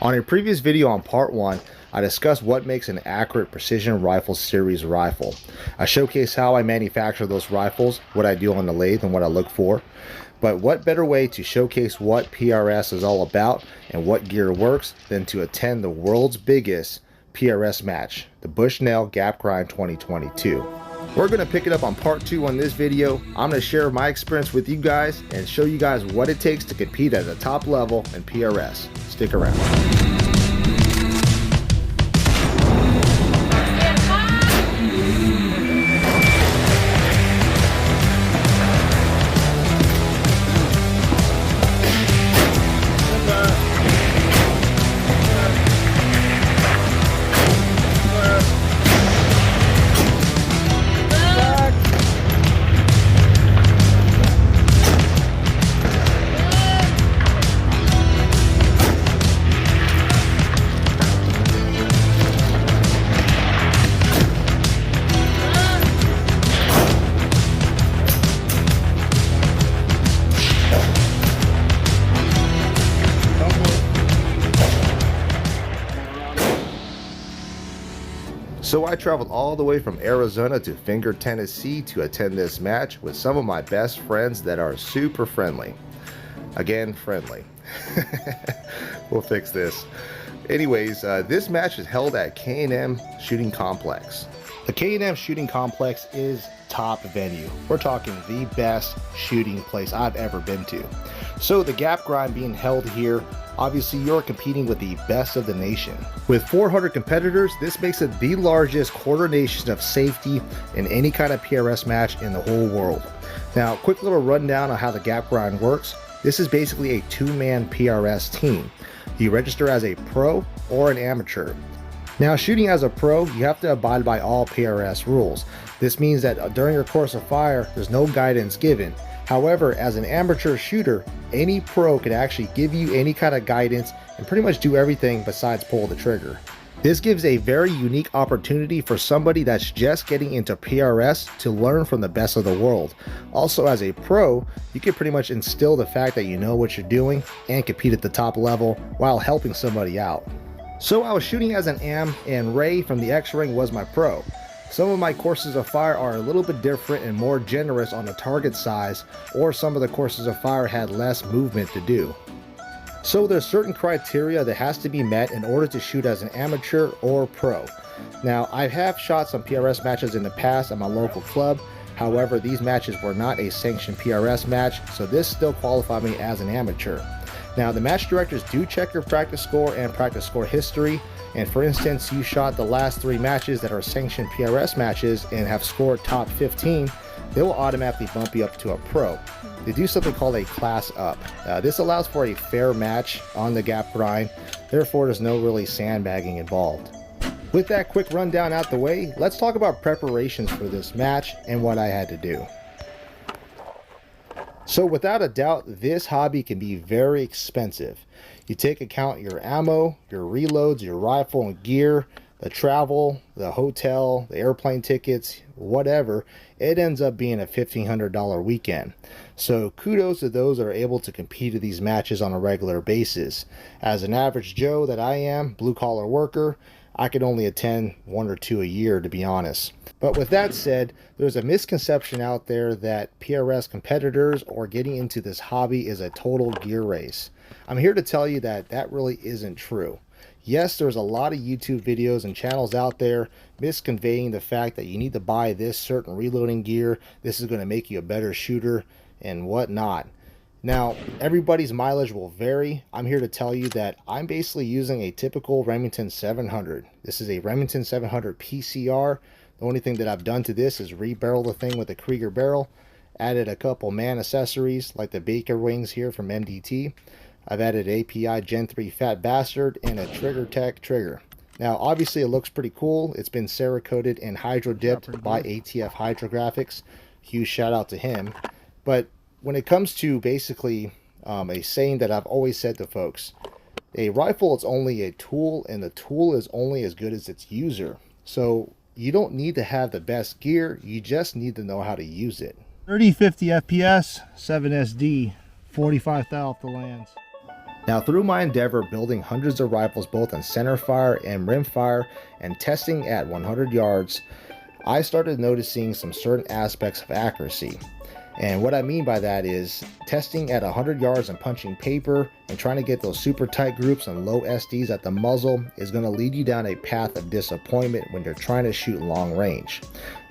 On a previous video on part 1, I discussed what makes an accurate precision rifle series rifle. I showcased how I manufacture those rifles, what I do on the lathe and what I look for. But what better way to showcase what PRS is all about and what gear works than to attend the world's biggest PRS match, the Bushnell Gap Grind 2022. We're going to pick it up on part 2 on this video. I'm going to share my experience with you guys and show you guys what it takes to compete at the top level in PRS. Stick around. So I traveled all the way from Arizona to Finger, Tennessee to attend this match with some of my best friends that are super friendly. Again, friendly. We'll fix this. Anyways, this match is held at K&M Shooting Complex. The K&M Shooting Complex is top venue. We're talking the best shooting place I've ever been to. So the Gap Grind being held here, obviously you're competing with the best of the nation. With 400 competitors, this makes it the largest coordination of safety in any kind of PRS match in the whole world. Now, quick little rundown on how the Gap Grind works. This is basically a two-man PRS team. You register as a pro or an amateur. Now, shooting as a pro, you have to abide by all PRS rules. This means that during your course of fire, there's no guidance given. However, as an amateur shooter, any pro could actually give you any kind of guidance and pretty much do everything besides pull the trigger. This gives a very unique opportunity for somebody that's just getting into PRS to learn from the best of the world. Also, as a pro, you can pretty much instill the fact that you know what you're doing and compete at the top level while helping somebody out. So I was shooting as an AM and Ray from the X-Ring was my pro. Some of my courses of fire are a little bit different and more generous on the target size, or some of the courses of fire had less movement to do. So there's certain criteria that has to be met in order to shoot as an amateur or pro. Now, I have shot some PRS matches in the past at my local club. However, these matches were not a sanctioned PRS match, so this still qualified me as an amateur. Now, the match directors do check your practice score and practice score history. And for instance, you shot the last 3 matches that are sanctioned PRS matches and have scored top 15, they will automatically bump you up to a pro. They do something called a class up. This allows for a fair match on the Gap Grind, therefore there's no really sandbagging involved. With that quick rundown out the way, let's talk about preparations for this match and what I had to do. So without a doubt, this hobby can be very expensive. You take account your ammo, your reloads, your rifle and gear, the travel, the hotel, the airplane tickets, whatever, it ends up being a $1,500 weekend. So kudos to those that are able to compete at these matches on a regular basis. As an average Joe that I am, blue collar worker, I could only attend 1 or 2 a year, to be honest. But with that said, there's a misconception out there that PRS competitors or getting into this hobby is a total gear race. I'm here to tell you that that really isn't true. Yes, there's a lot of YouTube videos and channels out there misconveying the fact that you need to buy this certain reloading gear, this is going to make you a better shooter, and whatnot. Now, everybody's mileage will vary. I'm here to tell you that I'm basically using a typical Remington 700. This is a Remington 700 PCR. The only thing that I've done to this is rebarrel the thing with a Krieger barrel, added a couple man accessories like the Baker wings here from MDT. I've added API Gen 3 Fat Bastard and a Trigger Tech trigger. Now, obviously it looks pretty cool. It's been Cerakoted and hydro dipped by ATF Hydrographics. Huge shout out to him. But when it comes to basically a saying that I've always said to folks, a rifle is only a tool and the tool is only as good as its user. So you don't need to have the best gear, you just need to know how to use it. 30-50 FPS, 7SD, 45 thou off the lands. Now, through my endeavor building hundreds of rifles both in center fire and rim fire and testing at 100 yards, I started noticing some certain aspects of accuracy. And what I mean by that is testing at 100 yards and punching paper and trying to get those super tight groups and low SDs at the muzzle is going to lead you down a path of disappointment when you're trying to shoot long range.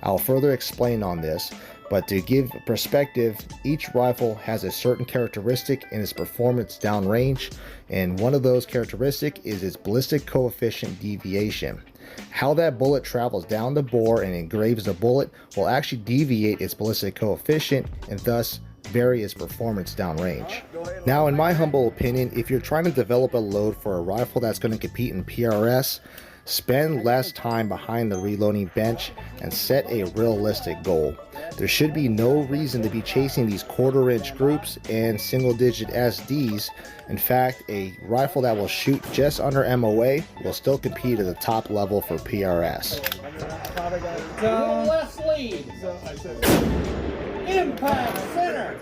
I'll further explain on this, but to give perspective, each rifle has a certain characteristic in its performance downrange, and one of those characteristics is its ballistic coefficient deviation. How that bullet travels down the bore and engraves the bullet will actually deviate its ballistic coefficient and thus vary its performance downrange. Now, in my humble opinion, if you're trying to develop a load for a rifle that's going to compete in PRS, spend less time behind the reloading bench and set a realistic goal. There should be no reason to be chasing these quarter-inch groups and single-digit SDs. In fact, a rifle that will shoot just under MOA will still compete at the top level for PRS. Left lead. Impact center.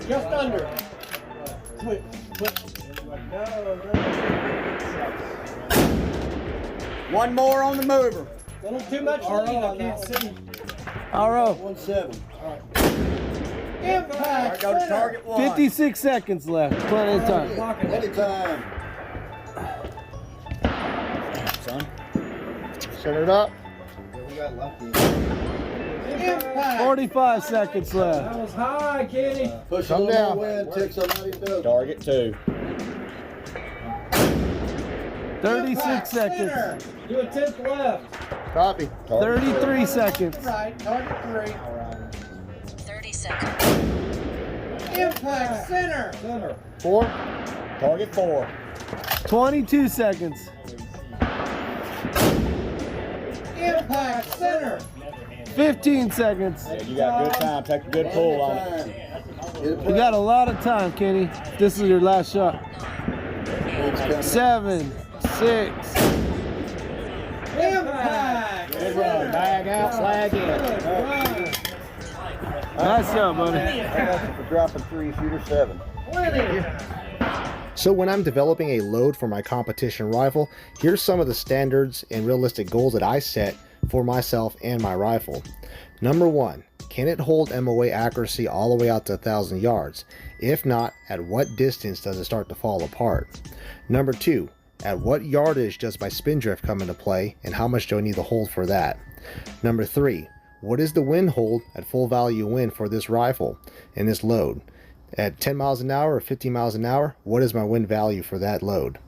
Just under. One more on the mover. A little too much lead, I can't see. RO. 1-7. Impact Go to center. target 1. 56 seconds left. Plenty of time. Plenty time. Son. Set it up. Impact. 45 seconds left. That was high, Kenny. Push Come a little down. more wind, ticks on 92. Target 2. 36 Impact seconds. center. Do a 10th left. Copy. 33 seconds. Right, target 3. 30 seconds. Impact center. Center. 4. Target 4. 22 seconds. Impact center. 15 seconds. You got good time. Take a good pull on it. You got a lot of time, Kenny. This is your last shot. 7, 6. Impact. Good run. Bag out, flag in. Nice job, buddy. For dropping 3, shooter 7. So when I'm developing a load for my competition rifle, here's some of the standards and realistic goals that I set for myself and my rifle. Number 1, can it hold MOA accuracy all the way out to 1,000 yards? If not, at what distance does it start to fall apart? Number 2, at what yardage does my spin drift come into play, and how much do I need to hold for that? Number 3, what is the wind hold at full value wind for this rifle and this load? At 10 miles an hour or 50 miles an hour, what is my wind value for that load?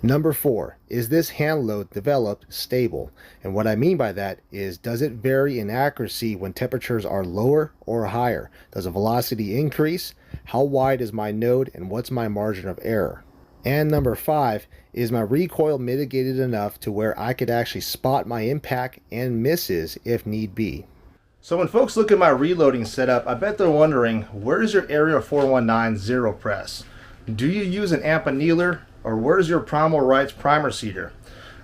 Number 4, is this hand load developed stable? And what I mean by that is, does it vary in accuracy when temperatures are lower or higher? Does the velocity increase? How wide is my node, and what's my margin of error? And number 5, is my recoil mitigated enough to where I could actually spot my impact and misses if need be? So when folks look at my reloading setup, I bet they're wondering, where is your Area 419 zero press? Do you use an amp annealer, or where's your Primal Rights primer seeder?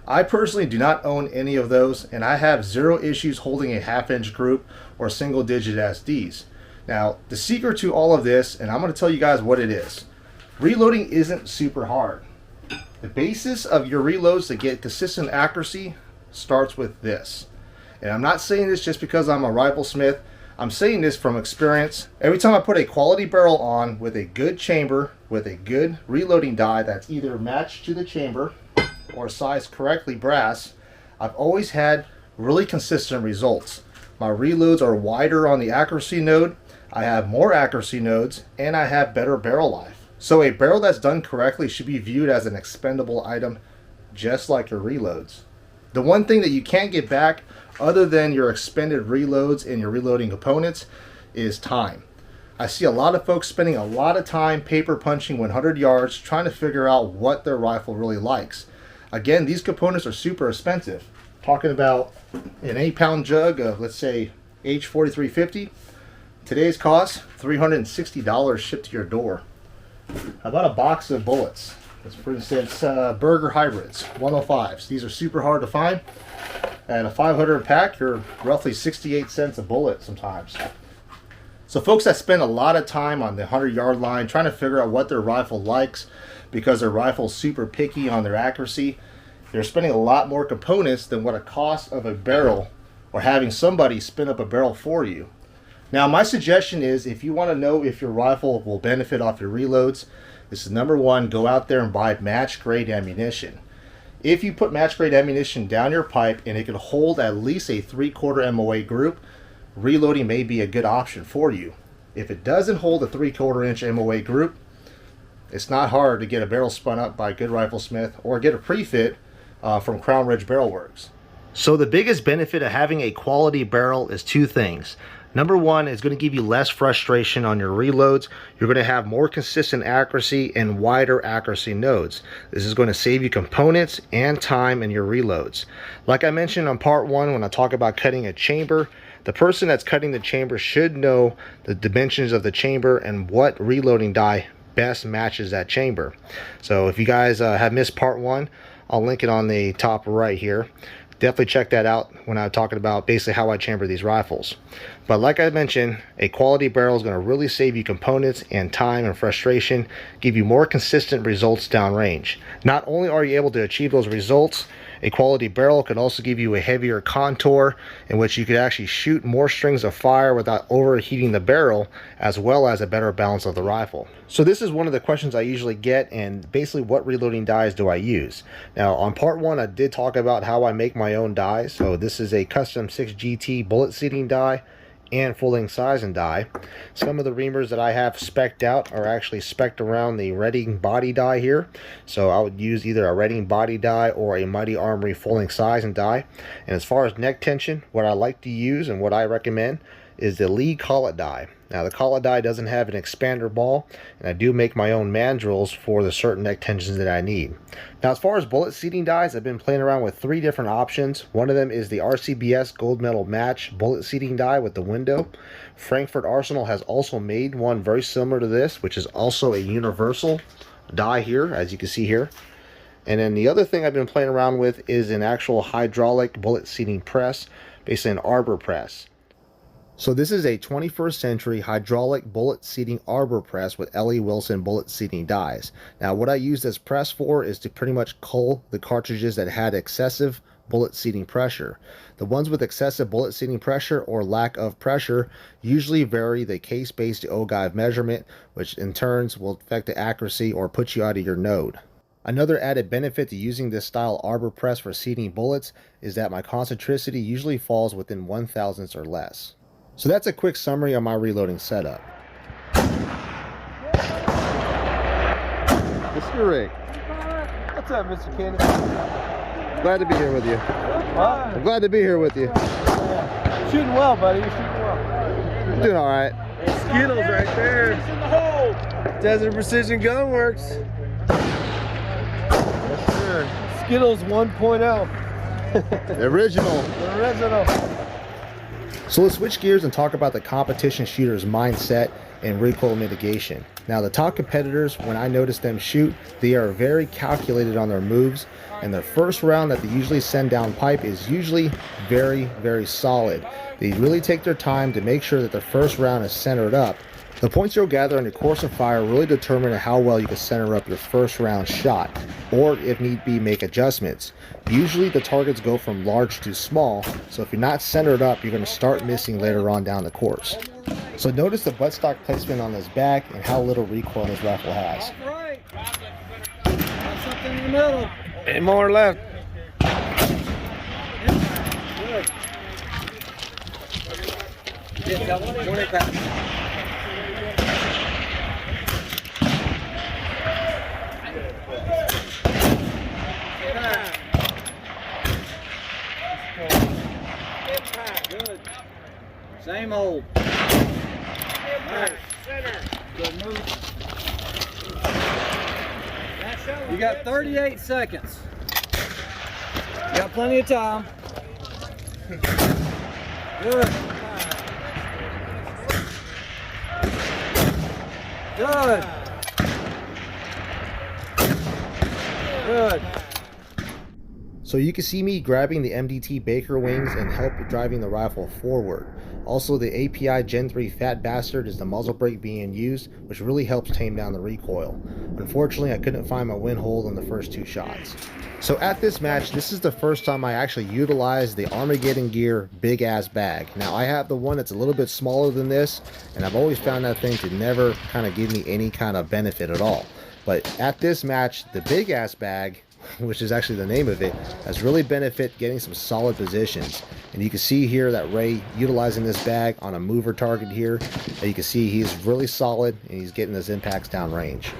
I personally do not own any of those, and I have zero issues holding a half-inch group or single-digit SDs. Now, the secret to all of this, and I'm going to tell you guys what it is. Reloading isn't super hard. The basis of your reloads to get consistent accuracy starts with this. And I'm not saying this just because I'm a riflesmith. I'm saying this from experience. Every time I put a quality barrel on with a good chamber, with a good reloading die that's either matched to the chamber or sized correctly brass, I've always had really consistent results. My reloads are wider on the accuracy node, I have more accuracy nodes, and I have better barrel life. So a barrel that's done correctly should be viewed as an expendable item, just like your reloads. The one thing that you can't get back, other than your expended reloads and your reloading components, is time. I see a lot of folks spending a lot of time paper punching 100 yards trying to figure out what their rifle really likes. Again, these components are super expensive. Talking about an 8-pound jug of, let's say, H4350. Today's cost, $360 shipped to your door. How about a box of bullets? Let's, for instance, Burger Hybrids 105s. These are super hard to find. At a 500 pack, you're roughly 68 cents a bullet sometimes. So folks that spend a lot of time on the 100-yard line trying to figure out what their rifle likes because their rifle's super picky on their accuracy, they're spending a lot more components than what a cost of a barrel or having somebody spin up a barrel for you. Now my suggestion is, if you want to know if your rifle will benefit off your reloads, this is number one, go out there and buy match grade ammunition. If you put match grade ammunition down your pipe and it can hold at least a 3/4 MOA group, reloading may be a good option for you. If it doesn't hold a 3/4 inch MOA group, it's not hard to get a barrel spun up by a good riflesmith or get a pre-fit from Crown Ridge Barrel Works. So the biggest benefit of having a quality barrel is two things. Number one is going to give you less frustration on your reloads. You're going to have more consistent accuracy and wider accuracy nodes. This is going to save you components and time in your reloads. Like I mentioned on part one when I talk about cutting a chamber, the person that's cutting the chamber should know the dimensions of the chamber and what reloading die best matches that chamber. So if you guys have missed part one, I'll link it on the top right here. Definitely check that out when I'm talking about basically how I chamber these rifles. But like I mentioned, a quality barrel is going to really save you components and time and frustration, give you more consistent results downrange. Not only are you able to achieve those results, a quality barrel could also give you a heavier contour in which you could actually shoot more strings of fire without overheating the barrel, as well as a better balance of the rifle. So this is one of the questions I usually get, and basically what reloading dies do I use? Now on part one I did talk about how I make my own dies. So this is a custom 6GT bullet seating die and full-length sizing die. Some of the reamers that I have spec'd out are actually spec'd around the Redding body die here. So I would use either a Redding body die or a Mighty Armory full-length sizing die. And as far as neck tension, what I like to use and what I recommend is the Lee collet die. Now the collet die doesn't have an expander ball, and I do make my own mandrels for the certain neck tensions that I need. Now as far as bullet seating dies, I've been playing around with 3 different options. One of them is the RCBS Gold Medal Match bullet seating die with the window. Frankfurt Arsenal has also made one very similar to this, which is also a universal die here, as you can see here. And then the other thing I've been playing around with is an actual hydraulic bullet seating press, basically an arbor press. So this is a 21st century hydraulic bullet seating arbor press with L.E. Wilson bullet seating dies. Now what I use this press for is to pretty much cull the cartridges that had excessive bullet seating pressure. The ones with excessive bullet seating pressure or lack of pressure usually vary the case-based ogive measurement, which in turn will affect the accuracy or put you out of your node. Another added benefit to using this style arbor press for seating bullets is that my concentricity usually falls within 1/1000ths or less. So that's a quick summary on my reloading setup. Mr. Rick. What's up, Mr. Kennedy? Glad to be here with you. What? I'm glad to be here with you. Yeah. Shooting well, buddy. You're shooting well. You're doing all right. Skittles right there. In the hole. Desert Precision Gun Works. Yes, sir. Skittles 1.0. The original. The original. So let's switch gears and talk about the competition shooter's mindset and recoil mitigation. Now the top competitors, when I notice them shoot, they are very calculated on their moves, and their first round that they usually send down pipe is usually very, very solid. They really take their time to make sure that the first round is centered up. The points you'll gather on your course of fire really determine how well you can center up your first round shot, or if need be, make adjustments. Usually the targets go from large to small, so if you're not centered up, you're going to start missing later on down the course. So notice the buttstock placement on his back and how little recoil this rifle has. Right. Got something in the middle. And more left. Good. Yeah, 20 pounds. Good. Same hole. Nice. Good move. You got 38 seconds. You got plenty of time. Good. Good. Good. So you can see me grabbing the MDT Baker wings and help driving the rifle forward. Also, the API Gen 3 Fat Bastard is the muzzle brake being used, which really helps tame down the recoil. Unfortunately, I couldn't find my wind hold on the first 2 shots. So at this match, this is the first time I actually utilized the Armageddon Gear big ass bag. Now I have the one that's a little bit smaller than this, and I've always found that thing to never kind of give me any kind of benefit at all. But at this match, the big ass bag, which is actually the name of it, has really benefit getting some solid positions. And you can see here that Ray utilizing this bag on a mover target here. And you can see he's really solid and he's getting his impacts down range.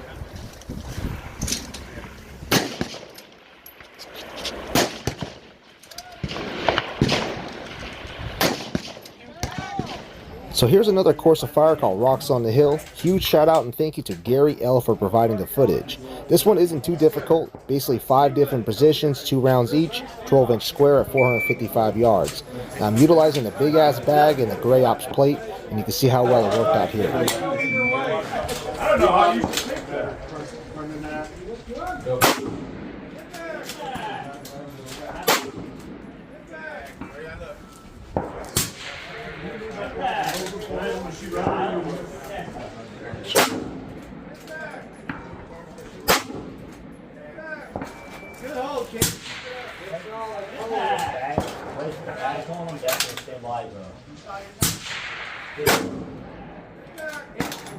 So here's another course of fire called Rocks on the Hill. Huge shout out and thank you to Gary L for providing the footage. This one isn't too difficult, basically 5 different positions, 2 rounds each, 12-inch square at 455 yards. Now I'm utilizing the big ass bag and the gray ops plate, and you can see how well it worked out here. I don't know how you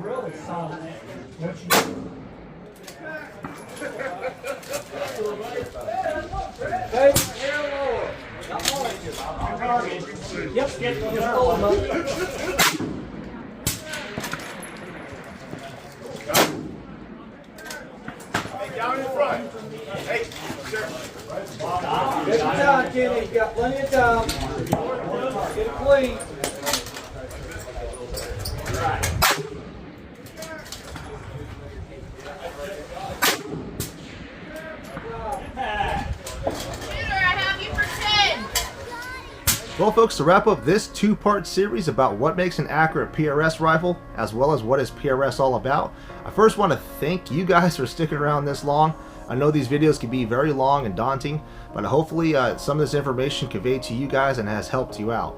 Really solid. down in front. Hey, sir. Take your time, Kenny. You got plenty of time. Get it clean. Well folks, to wrap up this 2-part series about what makes an accurate PRS rifle, as well as what is PRS all about, I first want to thank you guys for sticking around this long. I know these videos can be very long and daunting, but hopefully some of this information conveyed to you guys and has helped you out.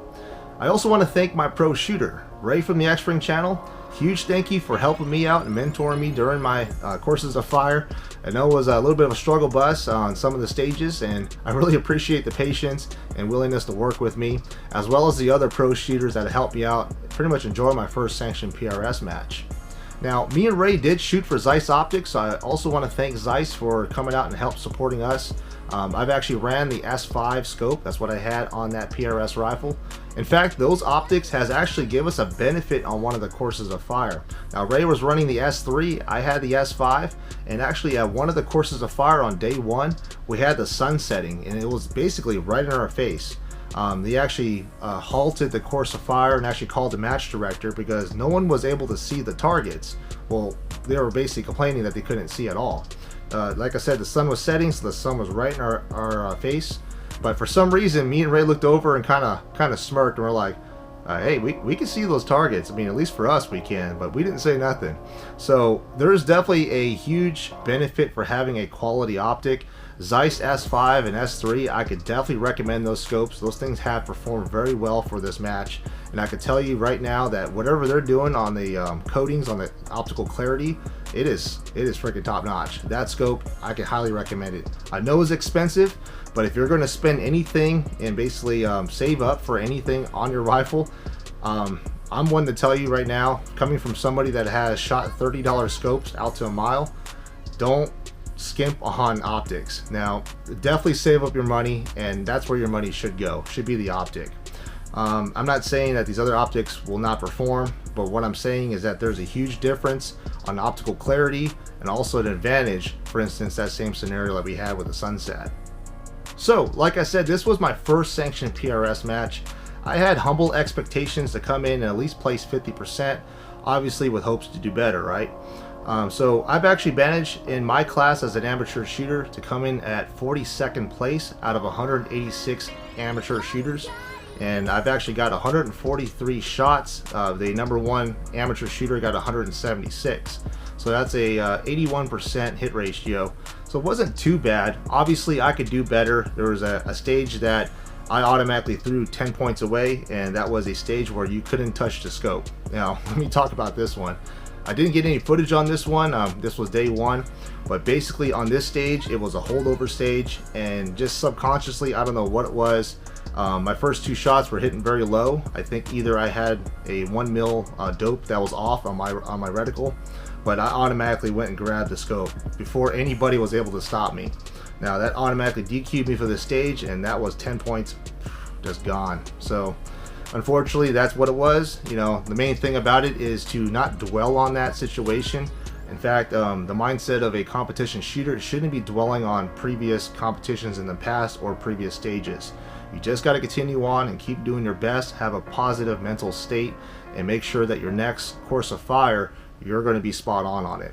I also want to thank my pro shooter, Ray from the X-Spring channel. Huge thank you for helping me out and mentoring me during my courses of fire. I know it was a little bit of a struggle bus on some of the stages, and I really appreciate the patience and willingness to work with me, as well as the other pro shooters that helped me out pretty much enjoy my first sanctioned PRS match. Now, me and Ray did shoot for Zeiss Optics, so I also want to thank Zeiss for coming out and help supporting us. I've actually ran the S5 scope, that's what I had on that PRS rifle. In fact, those optics has actually given us a benefit on one of the courses of fire. Now, Ray was running the S3, I had the S5, and actually at one of the courses of fire on day 1, we had the sun setting, and it was basically right in our face. They actually halted the course of fire and actually called the match director because no one was able to see the targets. Well, they were basically complaining that they couldn't see at all. Like I said, the sun was setting, so the sun was right in our face. But for some reason, me and Ray looked over and kind of smirked, and we're like, hey, we can see those targets. I mean, at least for us we can, but we didn't say nothing. So there's definitely a huge benefit for having a quality optic. Zeiss S5 and S3, I could definitely recommend those scopes. Those things have performed very well for this match, and I could tell you right now that whatever they're doing on the coatings, on the optical clarity, it is freaking top notch. That scope, I can highly recommend it. I know it's expensive, but if you're going to spend anything and basically save up for anything on your rifle, I'm one to tell you right now, coming from somebody that has shot $30 scopes out to a mile, don't skimp on optics. Now, definitely save up your money, and that's where your money should go, should be the optic. I'm not saying that these other optics will not perform, but what I'm saying is that there's a huge difference on optical clarity and also an advantage, for instance, that same scenario that we had with the Sunset. So, like I said, this was my first sanctioned PRS match. I had humble expectations to come in and at least place 50%, obviously with hopes to do better, right? So I've actually managed in my class as an amateur shooter to come in at 42nd place out of 186 amateur shooters, and I've actually got 143 shots. The #1 amateur shooter got 176, so that's a 81% hit ratio. So it wasn't too bad. Obviously I could do better. There was a stage that I automatically threw 10 points away, and that was a stage where you couldn't touch the scope. Now, let me talk about this one. I didn't get any footage on this one. This was day one, but basically on this stage, it was a holdover stage, and just subconsciously, I don't know what it was. My first 2 shots were hitting very low. I think either I had a 1 mil dope that was off on my reticle, but I automatically went and grabbed the scope before anybody was able to stop me. Now that automatically DQ'd me for the stage, and that was 10 points just gone. So unfortunately, that's what it was. You know, the main thing about it is to not dwell on that situation. In fact, the mindset of a competition shooter shouldn't be dwelling on previous competitions in the past or previous stages. You just got to continue on and keep doing your best, have a positive mental state, and make sure that your next course of fire, you're going to be spot on it.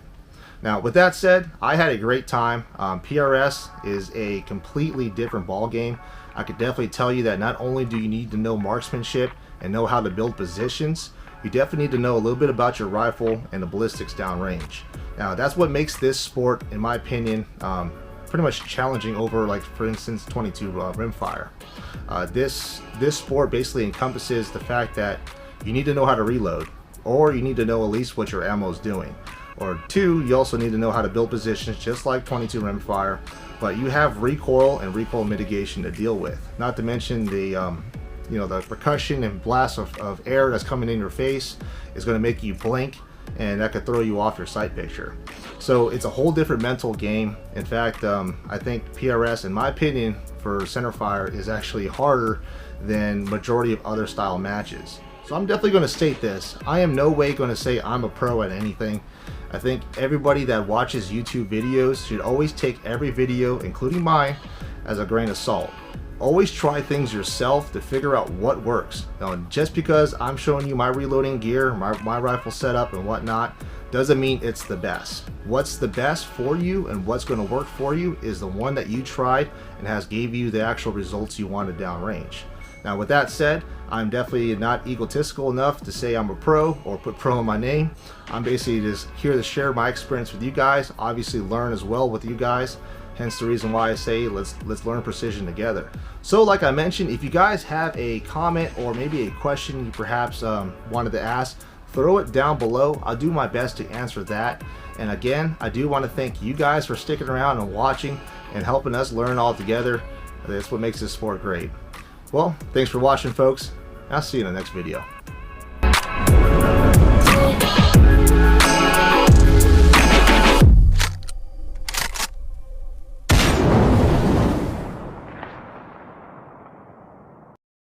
Now, with that said, I had a great time. PRS is a completely different ball game. I could definitely tell you that not only do you need to know marksmanship and know how to build positions, you definitely need to know a little bit about your rifle and the ballistics downrange. Now, that's what makes this sport, in my opinion, pretty much challenging over, like, for instance, 22 rimfire. This sport basically encompasses the fact that you need to know how to reload, or you need to know at least what your ammo is doing. Or 2, you also need to know how to build positions just like 22 rimfire, but you have recoil and recoil mitigation to deal with. Not to mention the you know, the percussion and blast of air that's coming in your face is going to make you blink, and that could throw you off your sight picture. So it's a whole different mental game. In fact, I think PRS, in my opinion, for centerfire is actually harder than majority of other style matches. So I'm definitely going to state this. I am no way going to say I'm a pro at anything. I think everybody that watches YouTube videos should always take every video, including mine, as a grain of salt. Always try things yourself to figure out what works. Now, just because I'm showing you my reloading gear, my rifle setup and whatnot, doesn't mean it's the best. What's the best for you and what's going to work for you is the one that you tried and has gave you the actual results you wanted downrange. Now, with that said, I'm definitely not egotistical enough to say I'm a pro or put pro in my name. I'm basically just here to share my experience with you guys, obviously learn as well with you guys. Hence the reason why I say let's learn precision together. So like I mentioned, if you guys have a comment or maybe a question you perhaps wanted to ask, throw it down below. I'll do my best to answer that. And again, I do want to thank you guys for sticking around and watching and helping us learn all together. That's what makes this sport great. Well, thanks for watching, folks. I'll see you in the next video.